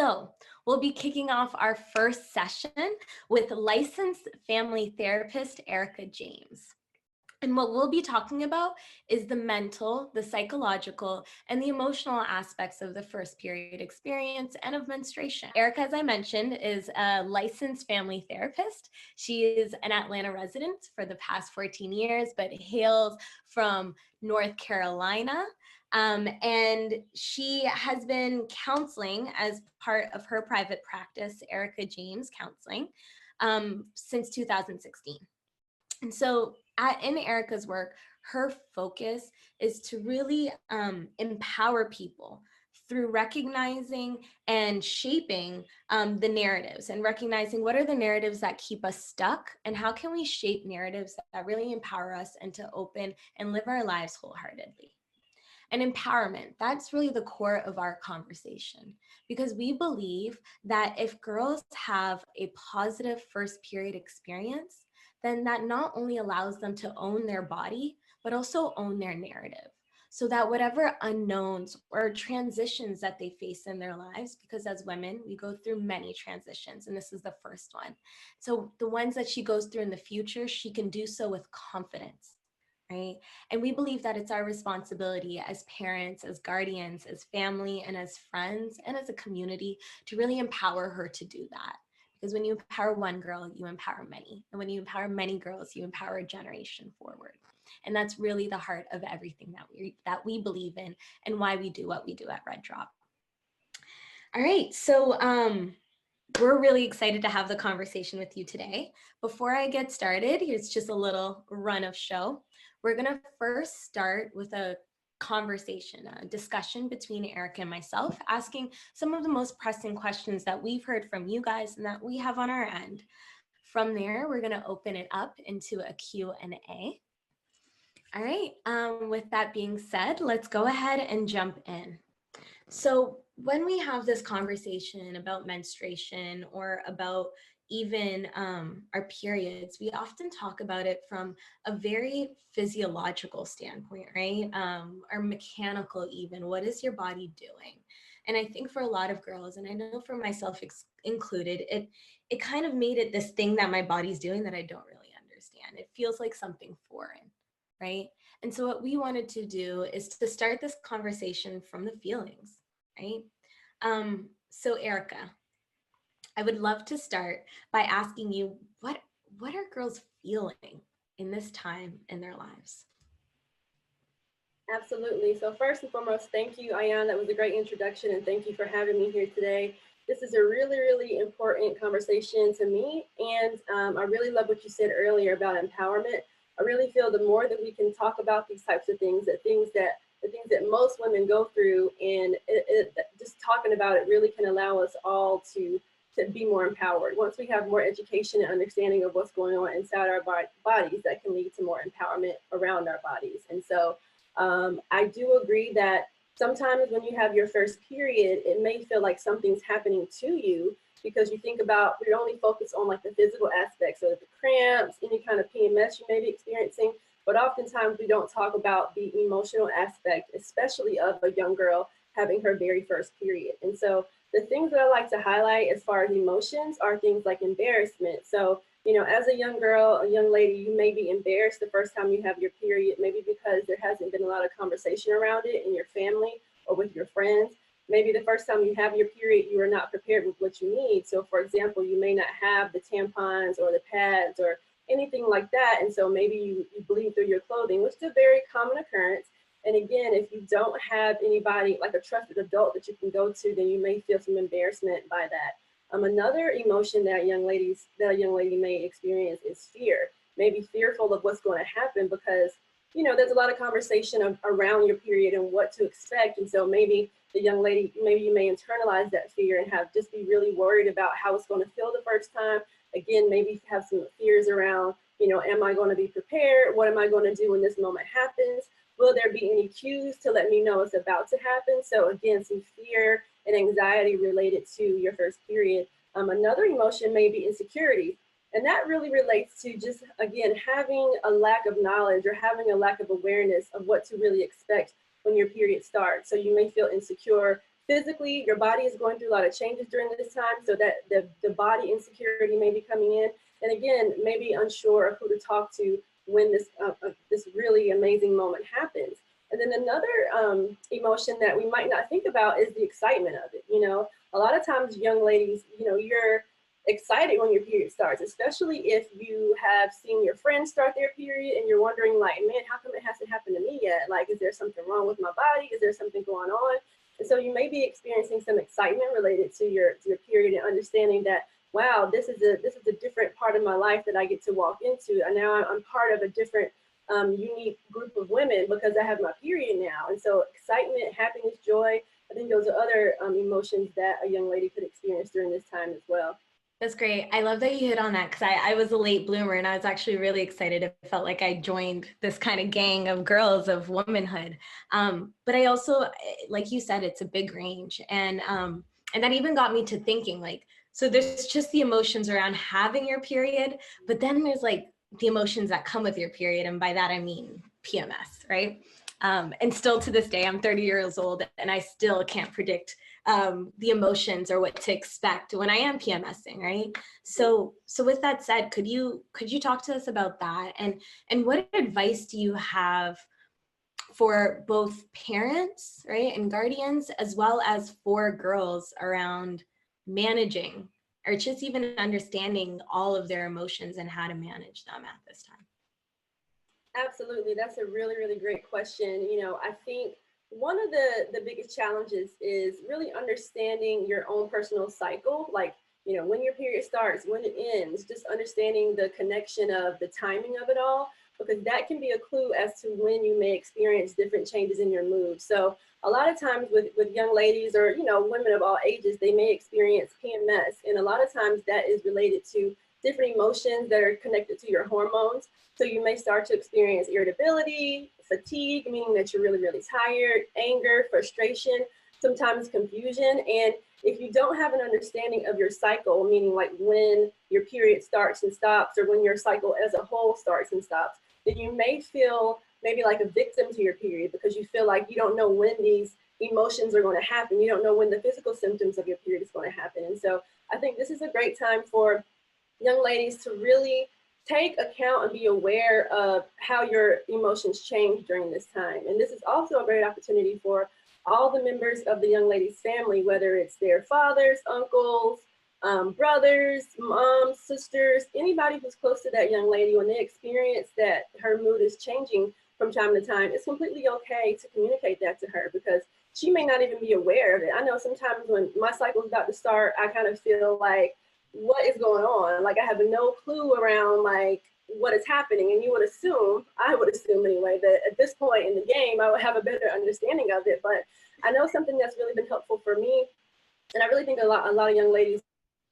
So we'll be kicking off our first session with licensed family therapist, Erica James. And what we'll be talking about is the mental, the psychological, and the emotional aspects of the first period experience and of menstruation. Erica, as I mentioned, is a licensed family therapist. She is an Atlanta resident for the past 14 years, but hails from North Carolina. And she has been counseling as part of her private practice, Erica James Counseling, since 2016. And so in Erica's work, her focus is to really empower people through recognizing and shaping the narratives and recognizing what are the narratives that keep us stuck and how can we shape narratives that really empower us and to open and live our lives wholeheartedly. And empowerment, that's really the core of our conversation, because we believe that if girls have a positive first period experience, then that not only allows them to own their body, but also own their narrative. So that whatever unknowns or transitions that they face in their lives, because as women, we go through many transitions, and this is the first one. So the ones that she goes through in the future, she can do so with confidence. Right? And we believe that it's our responsibility as parents, as guardians, as family, and as friends, and as a community to really empower her to do that. Because when you empower one girl, you empower many. And when you empower many girls, you empower a generation forward. And that's really the heart of everything that we believe in and why we do what we do at RedDrop. All right, so we're really excited to have the conversation with you today. Before I get started, here's just a little run of show. We're gonna first start with a conversation, a discussion between Erica and myself, asking some of the most pressing questions that we've heard from you guys and that we have on our end. From there, we're gonna open it up into a Q&A. All right, with that being said, let's go ahead and jump in. So when we have this conversation about menstruation or about even our periods, we often talk about it from a very physiological standpoint, right? Or mechanical even. What is your body doing? And I think for a lot of girls, and I know for myself included, it kind of made it this thing that my body's doing that I don't really understand. It feels like something foreign, right? And so what we wanted to do is to start this conversation from the feelings, right? So Erica, I would love to start by asking you, what are girls feeling in this time in their lives? Absolutely. So first and foremost, thank you, Ayan. That was a great introduction, and thank you for having me here today. This is a really, really important conversation to me, and I really love what you said earlier about empowerment. I really feel the more that we can talk about these types of things, the things that most women go through, and just talking about it really can allow us all to be more empowered. Once we have more education and understanding of what's going on inside our bodies, that can lead to more empowerment around our bodies. And so I do agree that sometimes when you have your first period, it may feel like something's happening to you because you think about, we're only focused on like the physical aspects, so the cramps, any kind of PMS you may be experiencing, but oftentimes we don't talk about the emotional aspect, especially of a young girl having her very first period. And so the things that I like to highlight as far as emotions are things like embarrassment. So, you know, as a young girl, a young lady, you may be embarrassed the first time you have your period, maybe because there hasn't been a lot of conversation around it in your family or with your friends. Maybe the first time you have your period, you are not prepared with what you need. So for example, you may not have the tampons or the pads or anything like that. And so maybe you bleed through your clothing, which is a very common occurrence. And again, if you don't have anybody like a trusted adult that you can go to, then you may feel some embarrassment by that. Another emotion that a young lady may experience is fear. Maybe fearful of what's going to happen because, you know, there's a lot of conversation around your period and what to expect. And so maybe the young lady, maybe you may internalize that fear and just be really worried about how it's going to feel the first time. Again, maybe have some fears around, you know, am I going to be prepared? What am I going to do when this moment happens? Will there be any cues to let me know it's about to happen? So again, some fear and anxiety related to your first period. Another emotion may be insecurity. And that really relates to just, again, having a lack of knowledge or having a lack of awareness of what to really expect when your period starts. So you may feel insecure, physically, your body is going through a lot of changes during this time, so that the body insecurity may be coming in. And again, maybe unsure of who to talk to when this really amazing moment happens. And then another emotion that we might not think about is the excitement of it. You know, a lot of times young ladies, you know, you're excited when your period starts, especially if you have seen your friends start their period and you're wondering like, man, how come it hasn't happened to me yet? Like, is there something wrong with my body? Is there something going on? And so you may be experiencing some excitement related to your period and understanding that, wow, this is a different part of my life that I get to walk into. And now I'm part of a different unique group of women because I have my period now. And so excitement, happiness, joy, I think those are other emotions that a young lady could experience during this time as well. That's great. I love that you hit on that because I was a late bloomer and I was actually really excited. It felt like I joined this kind of gang of girls of womanhood. But I also, like you said, it's a big range. And that even got me to thinking like, so there's just the emotions around having your period, but then there's like the emotions that come with your period. And by that, I mean PMS, right? And still to this day, I'm 30 years old and I still can't predict the emotions or what to expect when I am PMSing, right? So with that said, could you talk to us about that? And what advice do you have for both parents, right, and guardians, as well as for girls around managing or just even understanding all of their emotions and how to manage them at this time? Absolutely. That's a really, really great question. You know, I think one of the biggest challenges is really understanding your own personal cycle, like, you know, when your period starts, when it ends, just understanding the connection of the timing of it all, because that can be a clue as to when you may experience different changes in your mood. So a lot of times with young ladies or, you know, women of all ages, they may experience PMS. And a lot of times that is related to different emotions that are connected to your hormones. So you may start to experience irritability, fatigue, meaning that you're really, really tired, anger, frustration, sometimes confusion. And if you don't have an understanding of your cycle, meaning like when your period starts and stops, or when your cycle as a whole starts and stops, then you may feel maybe like a victim to your period because you feel like you don't know when these emotions are going to happen. You don't know when the physical symptoms of your period is going to happen. And so I think this is a great time for young ladies to really take account and be aware of how your emotions change during this time. And this is also a great opportunity for all the members of the young lady's family, whether it's their fathers, uncles, brothers, moms, sisters, anybody who's close to that young lady, when they experience that her mood is changing from time to time, it's completely okay to communicate that to her because she may not even be aware of it. I know sometimes when my cycle is about to start, I kind of feel like, what is going on? Like I have no clue around like what is happening. And you would assume, I would assume anyway, that at this point in the game, I would have a better understanding of it. But I know something that's really been helpful for me, and I really think a lot of young ladies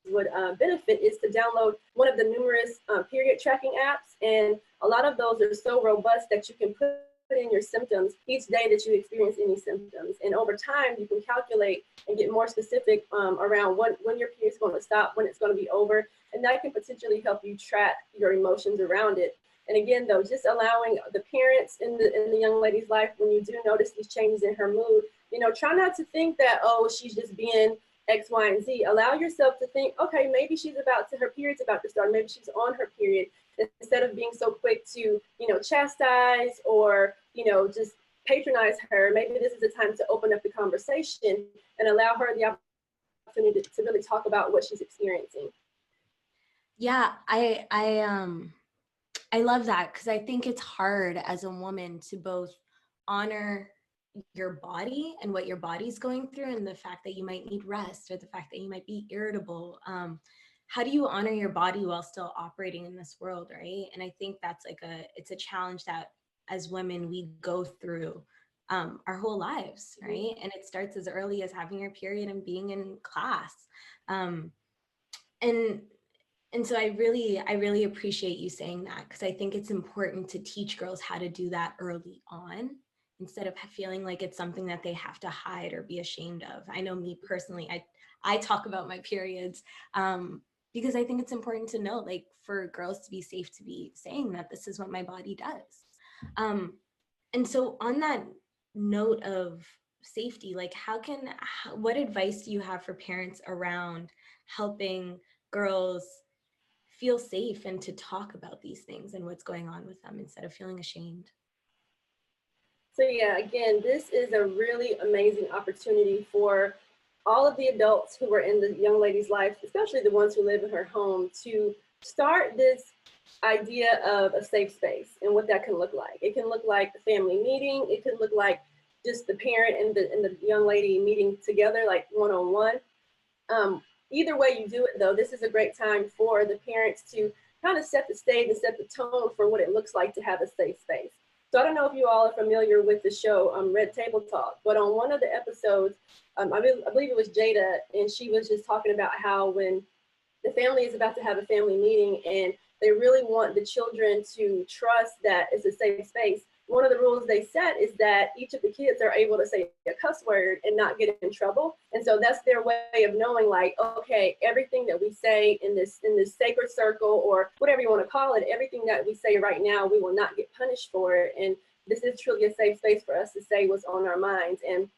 would benefit is to download one of the numerous period tracking apps. And a lot of those are so robust that you can put in your symptoms each day that you experience any symptoms. And over time, you can calculate and get more specific around when your period is going to stop, when it's going to be over. And that can potentially help you track your emotions around it. And again, though, just allowing the parents in the young lady's life, when you do notice these changes in her mood, you know, try not to think that, oh, she's just being X, Y, and Z. Allow yourself to think, okay, maybe her period's about to start. Maybe she's on her period. Instead of being so quick to, you know, chastise or, you know, just patronize her, maybe this is the time to open up the conversation and allow her the opportunity to really talk about what she's experiencing. Yeah, I love that because I think it's hard as a woman to both honor your body and what your body's going through and the fact that you might need rest or the fact that you might be irritable. How do you honor your body while still operating in this world, right? And I think that's like it's a challenge that as women we go through our whole lives, right? And it starts as early as having your period and being in class. Um, and and so I really appreciate you saying that because I think it's important to teach girls how to do that early on instead of feeling like it's something that they have to hide or be ashamed of. I know me personally, I talk about my periods because I think it's important to know, like, for girls to be safe to be saying that this is what my body does. And so on that note of safety? Like what advice do you have for parents around helping girls feel safe and to talk about these things and what's going on with them instead of feeling ashamed? So yeah, again, this is a really amazing opportunity for all of the adults who are in the young lady's life, especially the ones who live in her home, to start this idea of a safe space and what that can look like. It can look like the family meeting. It could look like just the parent and the young lady meeting together, like one-on-one. Either way you do it, though, this is a great time for the parents to kind of set the stage and set the tone for what it looks like to have a safe space. So I don't know if you all are familiar with the show Red Table Talk, but on one of the episodes, I believe it was Jada, and she was just talking about how when the family is about to have a family meeting and they really want the children to trust that it's a safe space, one of the rules they set is that each of the kids are able to say a cuss word and not get in trouble. And so that's their way of knowing, like, okay, everything that we say in this sacred circle, or whatever you want to call it, everything that we say right now, we will not get punished for it. And this is truly a safe space for us to say what's on our minds. And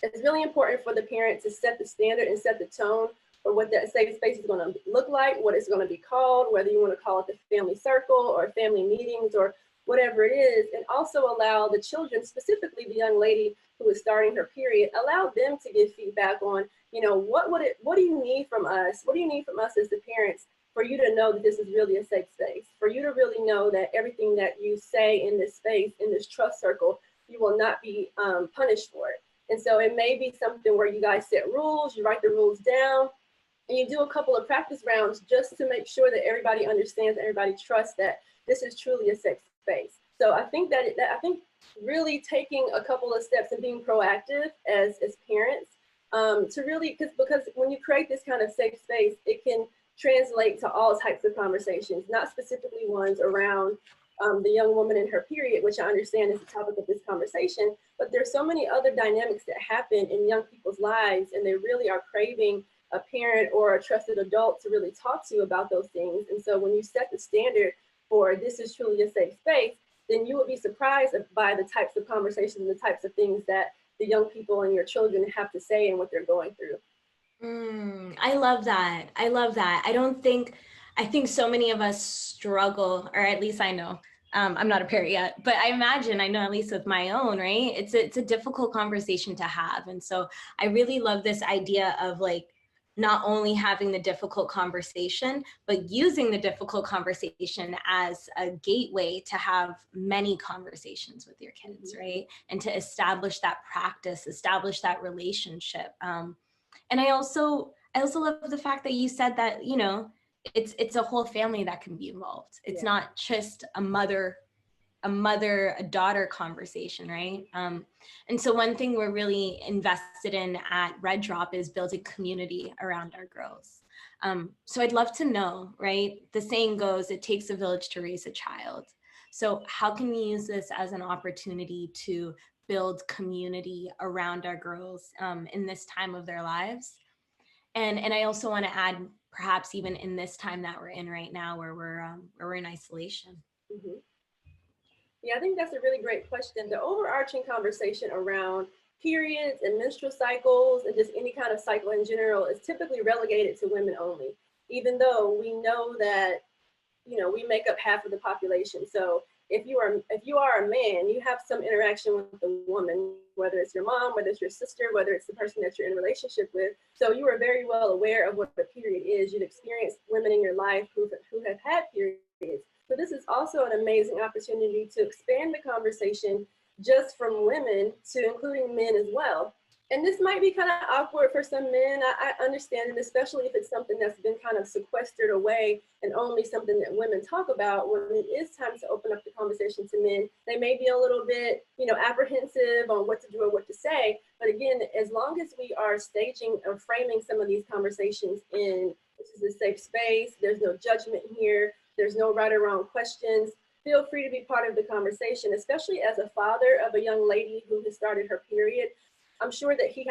it's really important for the parent to set the standard and set the tone for what that safe space is going to look like, what it's going to be called, whether you want to call it the family circle or family meetings or whatever it is, and also allow the children, specifically the young lady who is starting her period, allow them to give feedback on, what do you need from us? What do you need from us as the parents for you to know that this is really a safe space, for you to really know that everything that you say in this space, in this trust circle, you will not be punished for it. And so it may be something where you guys set rules, you write the rules down, and you do a couple of practice rounds just to make sure that everybody understands, everybody trusts that this is truly a safe space. So I think that really taking a couple of steps and being proactive as parents to really, because when you create this kind of safe space, it can translate to all types of conversations, not specifically ones around the young woman in her period, which I understand is the topic of this conversation, but there's so many other dynamics that happen in young people's lives, and they really are craving a parent or a trusted adult to really talk to you about those things. And so when you set the standard for this is truly a safe space, then you will be surprised by the types of conversations and the types of things that the young people and your children have to say and what they're going through. I love that. I love that. I think so many of us struggle, or at least I know. I'm not a parent yet, but I know at least with my own, right? It's a difficult conversation to have. And so I really love this idea of like, not only having the difficult conversation, but using the difficult conversation as a gateway to have many conversations with your kids, right? And to establish that practice, establish that relationship. And I also love the fact that you said that, it's a whole family that can be involved. It's not just a daughter conversation, right? And so one thing we're really invested in at RedDrop is building community around our girls. So I'd love to know, right? The saying goes, it takes a village to raise a child. So how can we use this as an opportunity to build community around our girls in this time of their lives? And I also want to add, perhaps even in this time that we're in right now, where we're in isolation. Mm-hmm. Yeah, I think that's a really great question. The overarching conversation around periods and menstrual cycles and just any kind of cycle in general is typically relegated to women only, even though we know that, we make up half of the population. So if you are a man, you have some interaction with a woman, whether it's your mom, whether it's your sister, whether it's the person that you're in a relationship with. So you are very well aware of what a period is. You've experienced women in your life who have had periods. So this is also an amazing opportunity to expand the conversation just from women to including men as well. And this might be kind of awkward for some men. I understand it, especially if it's something that's been kind of sequestered away and only something that women talk about. When it is time to open up the conversation to men, they may be a little bit, apprehensive on what to do or what to say. But again, as long as we are staging or framing some of these conversations in, this is a safe space, there's no judgment here, there's no right or wrong questions, feel free to be part of the conversation, especially as a father of a young lady who has started her period. I'm sure that he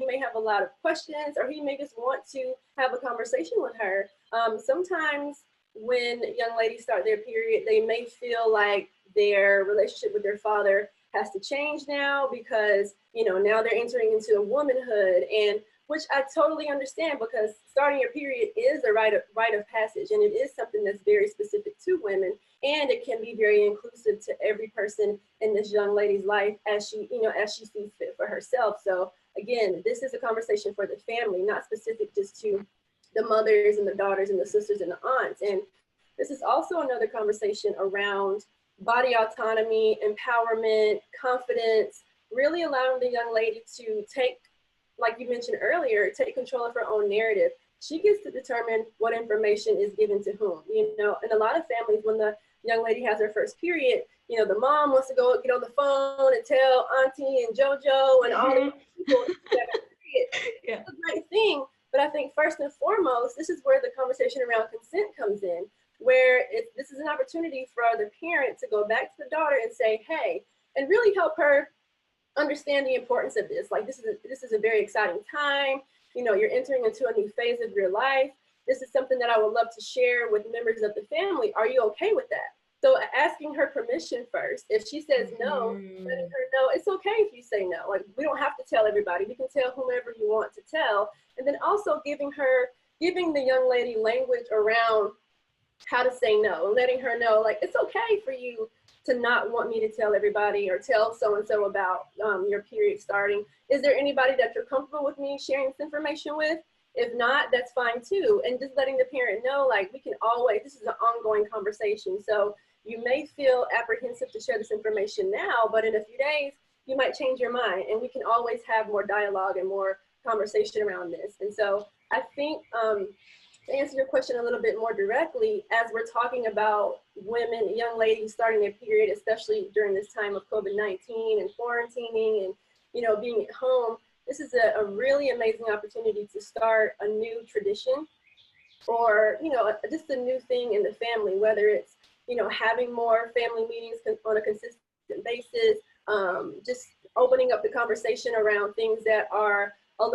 may have a lot of questions, or he may just want to have a conversation with her. Sometimes when young ladies start their period, they may feel like their relationship with their father has to change now because, you know, now they're entering into womanhood, and which I totally understand, because starting your period is a rite of passage, and it is something that's very specific to women, and it can be very inclusive to every person in this young lady's life as she, you know, as she sees fit for herself. So again, this is a conversation for the family, not specific just to the mothers and the daughters and the sisters and the aunts. And this is also another conversation around body autonomy, empowerment, confidence, really allowing the young lady to take, like you mentioned earlier, take control of her own narrative. She gets to determine what information is given to whom, you know. In a lot of families, when the young lady has her first period, you know, the mom wants to go get on the phone and tell Auntie and JoJo and all the people that period. Yeah. It's a great thing, but I think first and foremost, this is where the conversation around consent comes in, where this is an opportunity for the parent to go back to the daughter and say, hey, and really help her understand the importance of this. Like, this is a very exciting time. You know, you're entering into a new phase of your life. This is something that I would love to share with members of the family. Are you okay with that? So asking her permission first. If she says no, letting her know it's okay if you say no. Like, we don't have to tell everybody. You can tell whomever you want to tell. And then also giving the young lady language around how to say no, and letting her know, like, it's okay for you to not want me to tell everybody or tell so-and-so about your period starting. Is there anybody that you're comfortable with me sharing this information with? If not, that's fine too. And just letting the parent know, like, we can always, this is an ongoing conversation. So you may feel apprehensive to share this information now, but in a few days, you might change your mind, and we can always have more dialogue and more conversation around this. And so I think, to answer your question a little bit more directly, as we're talking about women, young ladies starting their period, especially during this time of COVID-19 and quarantining and, you know, being at home, this is a really amazing opportunity to start a new tradition, or, you know, just a new thing in the family, whether it's, you know, having more family meetings on a consistent basis, just opening up the conversation around things that are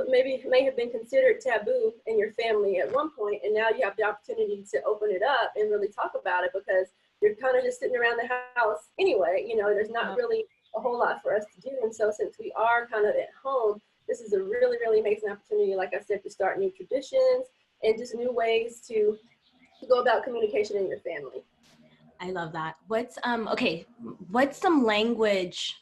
maybe may have been considered taboo in your family at one point, and now you have the opportunity to open it up and really talk about it, because you're kind of just sitting around the house anyway. You know, there's not really a whole lot for us to do. And so since we are kind of at home, this is a really, really amazing opportunity, like I said, to start new traditions and just new ways to go about communication in your family. I love that. What's some language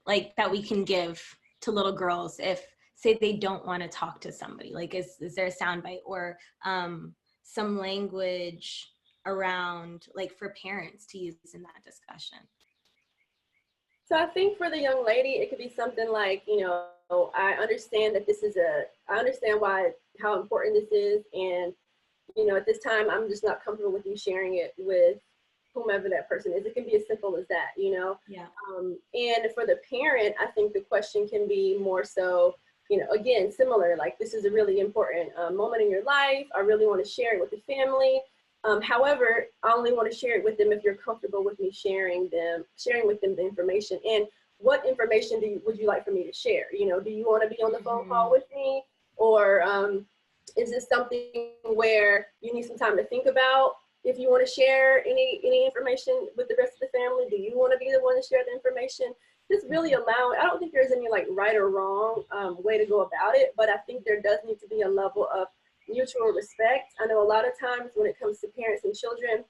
like that we can give to little girls if, say, they don't want to talk to somebody? Like, is there a soundbite or some language around, like, for parents to use in that discussion? So I think for the young lady, it could be something like, you know, I understand that I understand how important this is. And, you know, at this time, I'm just not comfortable with you sharing it with whomever that person is. It can be as simple as that, you know? Yeah. And for the parent, I think the question can be more so, you know, again, similar, like, this is a really important moment in your life. I really want to share it with the family. However, I only want to share it with them if you're comfortable with me sharing with them the information. And what information would you like for me to share? You know, do you want to be on the phone call with me? Or is this something where you need some time to think about if you want to share any information with the rest of the family? Do you want to be the one to share the information? Just really I don't think there's any like right or wrong way to go about it, but I think there does need to be a level of mutual respect. I know a lot of times when it comes to parents and children,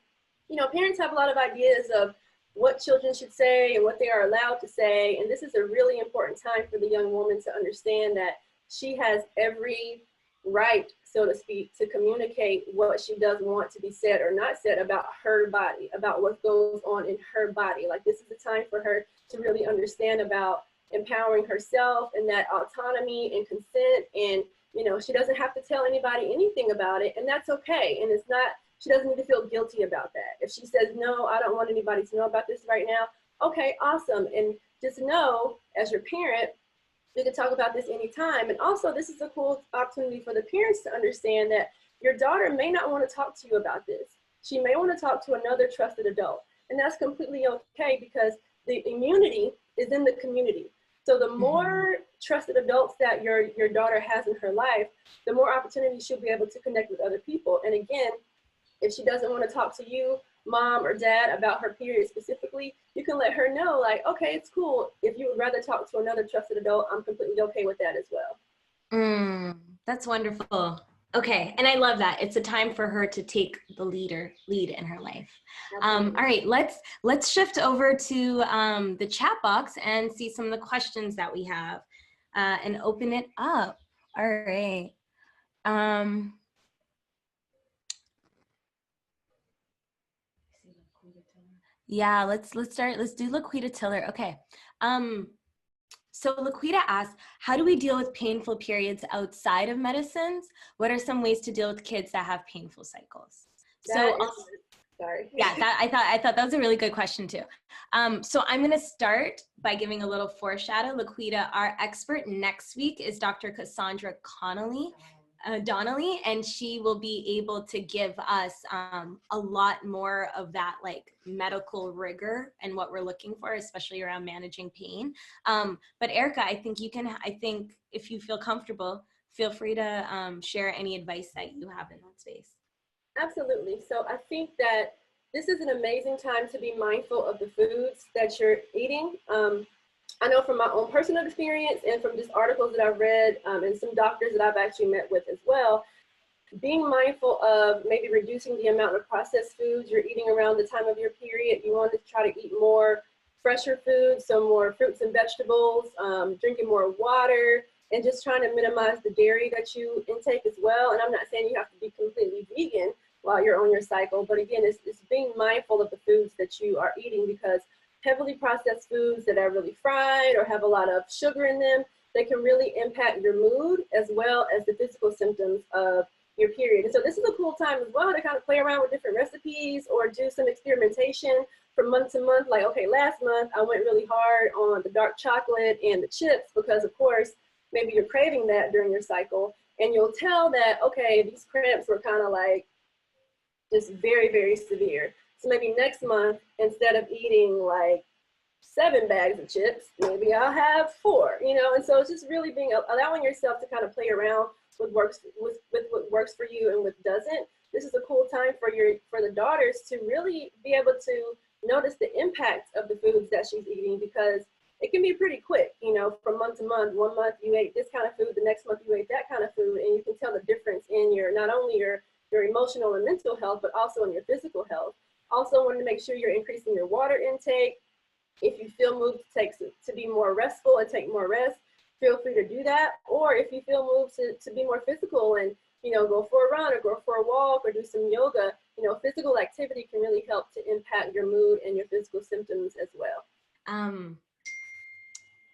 you know, parents have a lot of ideas of what children should say and what they are allowed to say. And this is a really important time for the young woman to understand that she has every right, so to speak, to communicate what she does want to be said or not said about her body, about what goes on in her body. Like, this is the time for her to really understand about empowering herself and that autonomy and consent. And, you know, she doesn't have to tell anybody anything about it, and that's okay. And it's not, she doesn't need to feel guilty about that. If she says, no, I don't want anybody to know about this right now, okay, awesome. And just know, as your parent, we can talk about this anytime. And also, this is a cool opportunity for the parents to understand that your daughter may not want to talk to you about this. She may want to talk to another trusted adult, and that's completely okay, because the immunity is in the community. So the more trusted adults that your daughter has in her life, the more opportunity she'll be able to connect with other people. And again, if she doesn't want to talk to you, mom or dad about her period specifically, you can let her know, like, okay, it's cool. If you would rather talk to another trusted adult, I'm completely okay with that as well. That's wonderful. Okay, and I love that. It's a time for her to take the lead in her life. All right, let's shift over to the chat box and see some of the questions that we have and open it up. All right. Yeah, let's do Laquita Tiller. Okay. So Laquita asked, how do we deal with painful periods outside of medicines? What are some ways to deal with kids that have painful cycles? Sorry. Yeah, I thought that was a really good question too. So I'm going to start by giving a little foreshadow. Laquita, our expert next week is Dr. Cassandra Donnelly, and she will be able to give us a lot more of that like medical rigor and what we're looking for, especially around managing pain. But Erica, I think if you feel comfortable, feel free to share any advice that you have in that space. Absolutely. So I think that this is an amazing time to be mindful of the foods that you're eating. I know from my own personal experience and from just articles that I've read and some doctors that I've actually met with as well, being mindful of maybe reducing the amount of processed foods you're eating around the time of your period. You want to try to eat more fresher foods, so more fruits and vegetables, drinking more water, and just trying to minimize the dairy that you intake as well. And I'm not saying you have to be completely vegan while you're on your cycle, but again, it's being mindful of the foods that you are eating, because heavily processed foods that are really fried or have a lot of sugar in them, they can really impact your mood as well as the physical symptoms of your period. And so this is a cool time as well to kind of play around with different recipes or do some experimentation from month to month. Like, okay, last month I went really hard on the dark chocolate and the chips because, of course, maybe you're craving that during your cycle, and you'll tell that, okay, these cramps were kind of like just very, very severe. So maybe next month, instead of eating like 7 bags of chips, maybe I'll have 4, you know? And so it's just really allowing yourself to kind of play around with what works for you and what doesn't. This is a cool time for the daughters to really be able to notice the impact of the foods that she's eating, because it can be pretty quick, you know, from month to month. One month you ate this kind of food, the next month you ate that kind of food, and you can tell the difference in not only your emotional and mental health, but also in your physical health. Also want to make sure you're increasing your water intake. If you feel moved to be more restful and take more rest, feel free to do that. Or if you feel moved to be more physical and, you know, go for a run or go for a walk or do some yoga, you know, physical activity can really help to impact your mood and your physical symptoms as well. I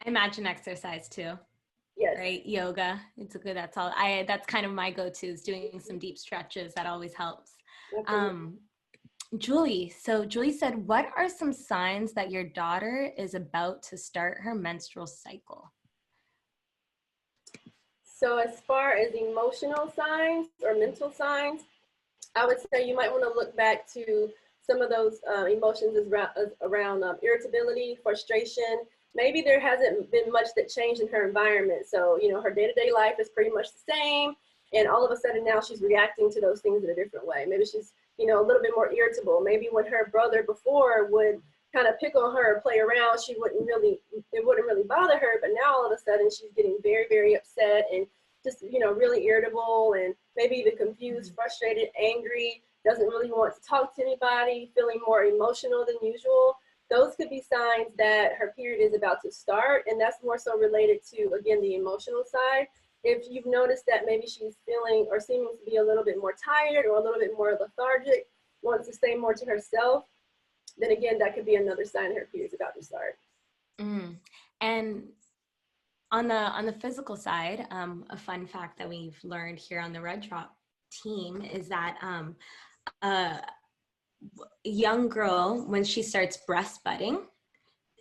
imagine exercise too. Yes. Right? Yoga. That's kind of my go-to, is doing some deep stretches. That always helps. Julie said, what are some signs that your daughter is about to start her menstrual cycle? So as far as emotional signs or mental signs, I would say you might want to look back to some of those emotions around irritability, frustration. Maybe there hasn't been much that changed in her environment. So, you know, her day-to-day life is pretty much the same. And all of a sudden now she's reacting to those things in a different way. Maybe she's, you know, a little bit more irritable. Maybe when her brother before would kind of pick on her or play around, it wouldn't really bother her. But now all of a sudden she's getting very, very upset and just, you know, really irritable and maybe even confused, frustrated, angry, doesn't really want to talk to anybody, feeling more emotional than usual. Those could be signs that her period is about to start. And that's more so related to, again, the emotional side. If you've noticed that maybe she's feeling or seeming to be a little bit more tired or a little bit more lethargic, wants to stay more to herself, then again, that could be another sign her period is about to start. And on the physical side, a fun fact that we've learned here on the RedDrop team is that a young girl, when she starts breastfeeding,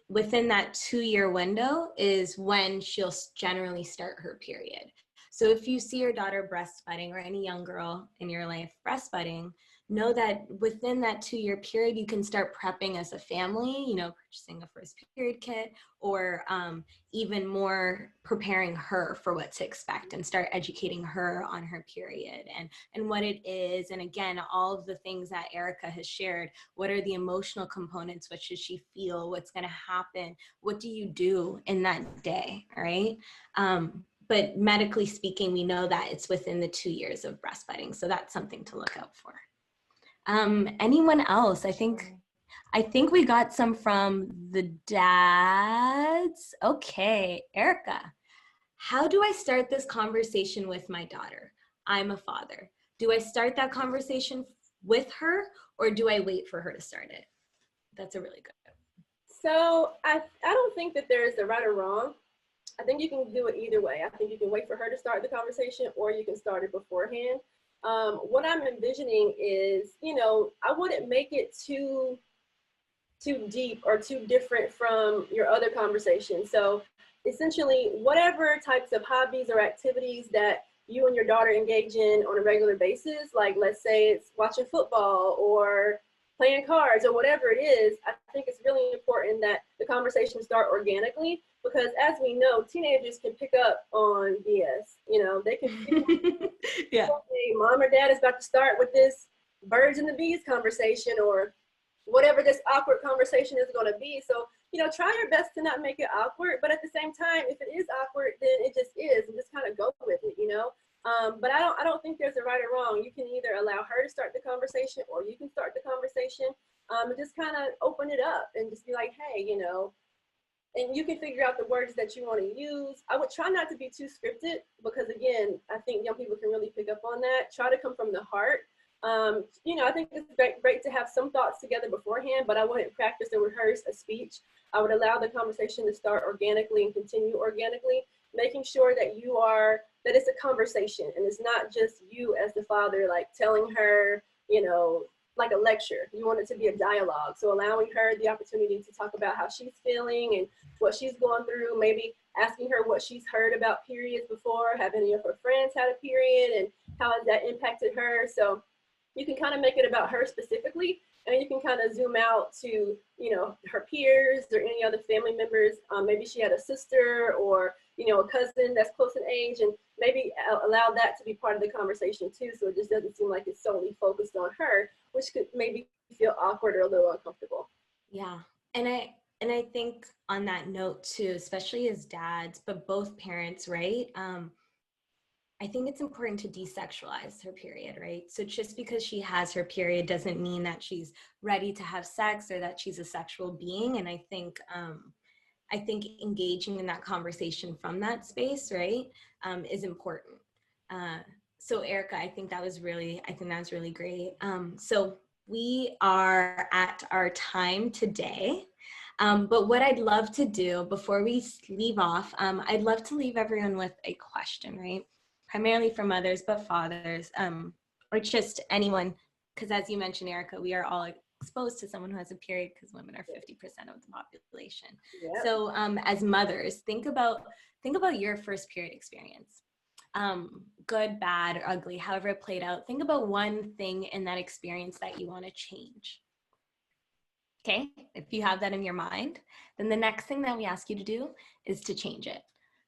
within that 2-year window is when she'll generally start her period. So if you see your daughter breastfeeding, or any young girl in your life breastfeeding, know that within that 2-year period, you can start prepping as a family, you know, purchasing a first period kit, or even more preparing her for what to expect, and start educating her on her period and what it is. And again, all of the things that Erica has shared. What are the emotional components? What should she feel? What's going to happen? What do you do in that day? All right. But medically speaking, we know that it's within the 2 years of breastfeeding. So that's something to look out for. Anyone else? I think we got some from the dads. Okay, Erica, how do I start this conversation with my daughter? I'm a father. Do I start that conversation with her, or do I wait for her to start it? That's a really good one. So I don't think that there is a right or wrong. I think you can do it either way. I think you can wait for her to start the conversation, or you can start it beforehand. What I'm envisioning is, you know, I wouldn't make it too deep or too different from your other conversation. So essentially, whatever types of hobbies or activities that you and your daughter engage in on a regular basis, like let's say it's watching football or playing cards or whatever it is, I think it's really important that the conversation start organically, because as we know, teenagers can pick up on BS. You know, they can feel yeah. hey, mom or dad is about to start with this birds and the bees conversation, or whatever this awkward conversation is going to be. So, you know, try your best to not make it awkward, but at the same time, if it is awkward, then it just is, and just kind of go with it, you know? But I don't think there's a right or wrong. You can either allow her to start the conversation, or you can start the conversation, and just kind of open it up and just be like, hey, you know, and you can figure out the words that you want to use. I would try not to be too scripted, because again, I think young people can really pick up on that. Try to come from the heart. You know, I think it's great to have some thoughts together beforehand, but I wouldn't practice or rehearse a speech. I would allow the conversation to start organically and continue organically, making sure that that it's a conversation, and it's not just you as the father, like telling her, you know, like a lecture. You want it to be a dialogue. So allowing her the opportunity to talk about how she's feeling and what she's going through, maybe asking her what she's heard about periods before, have any of her friends had a period, and how has that impacted her. So you can kind of make it about her specifically, and you can kind of zoom out to, you know, her peers or any other family members. Maybe she had a sister or, you know, a cousin that's close in age, and maybe allow that to be part of the conversation too. So it just doesn't seem like it's solely focused on her, which could maybe feel awkward or a little uncomfortable. Yeah. And I think on that note too, especially as dads, but both parents, right? I think it's important to desexualize her period, right? So just because she has her period doesn't mean that she's ready to have sex or that she's a sexual being. And I think engaging in that conversation from that space, right, is important. So Erica, I think that was really great. So we are at our time today. But what I'd love to do before we leave off, I'd love to leave everyone with a question, right? Primarily for mothers, but fathers, or just anyone, because as you mentioned, Erica, we are all exposed to someone who has a period, because women are 50% of the population. Yep. So as mothers, think about your first period experience. Good, bad, or ugly, however it played out. Think about one thing in that experience that you want to change. Okay, if you have that in your mind, then the next thing that we ask you to do is to change it.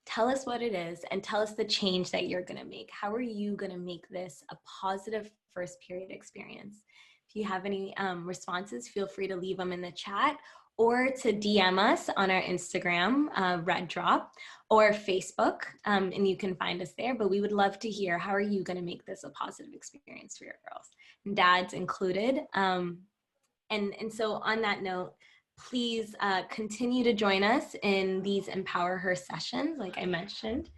Tell us what it is and tell us the change that you're going to make. How are you going to make this a positive first period experience? If you have any responses, feel free to leave them in the chat or to DM us on our Instagram, RedDrop, or Facebook, and you can find us there. But we would love to hear, how are you going to make this a positive experience for your girls, and dads included. And so on that note, please continue to join us in these Empower Her sessions. Like I mentioned,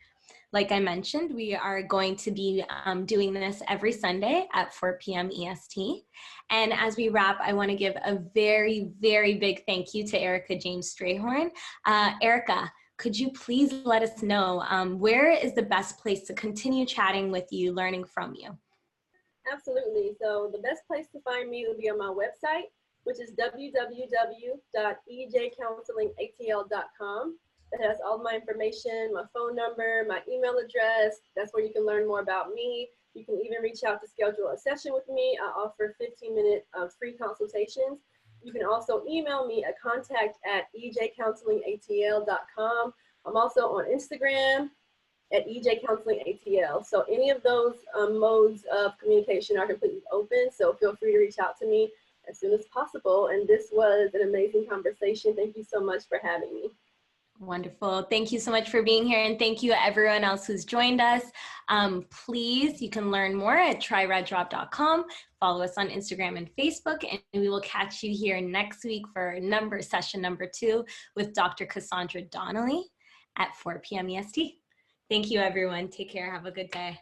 we are going to be doing this every Sunday at 4 p.m. EST. And as we wrap, I want to give a very, very big thank you to Erica James Strayhorn. Erica, could you please let us know where is the best place to continue chatting with you, learning from you? Absolutely. So the best place to find me will be on my website, which is www.ejcounselingatl.com. that has all my information, my phone number, my email address. That's where you can learn more about me. You can even reach out to schedule a session with me. I offer 15-minute free consultations. You can also email me at contact@ejcounselingatl.com. I'm also on Instagram at ejcounselingatl. So any of those modes of communication are completely open. So feel free to reach out to me as soon as possible. And this was an amazing conversation. Thank you so much for having me. Wonderful. Thank you so much for being here. And thank you everyone else who's joined us. Please, you can learn more at tryreddrop.com. Follow us on Instagram and Facebook, and we will catch you here next week for session number 2 with Dr. Cassandra Donnelly at 4 p.m. EST. Thank you, everyone. Take care. Have a good day.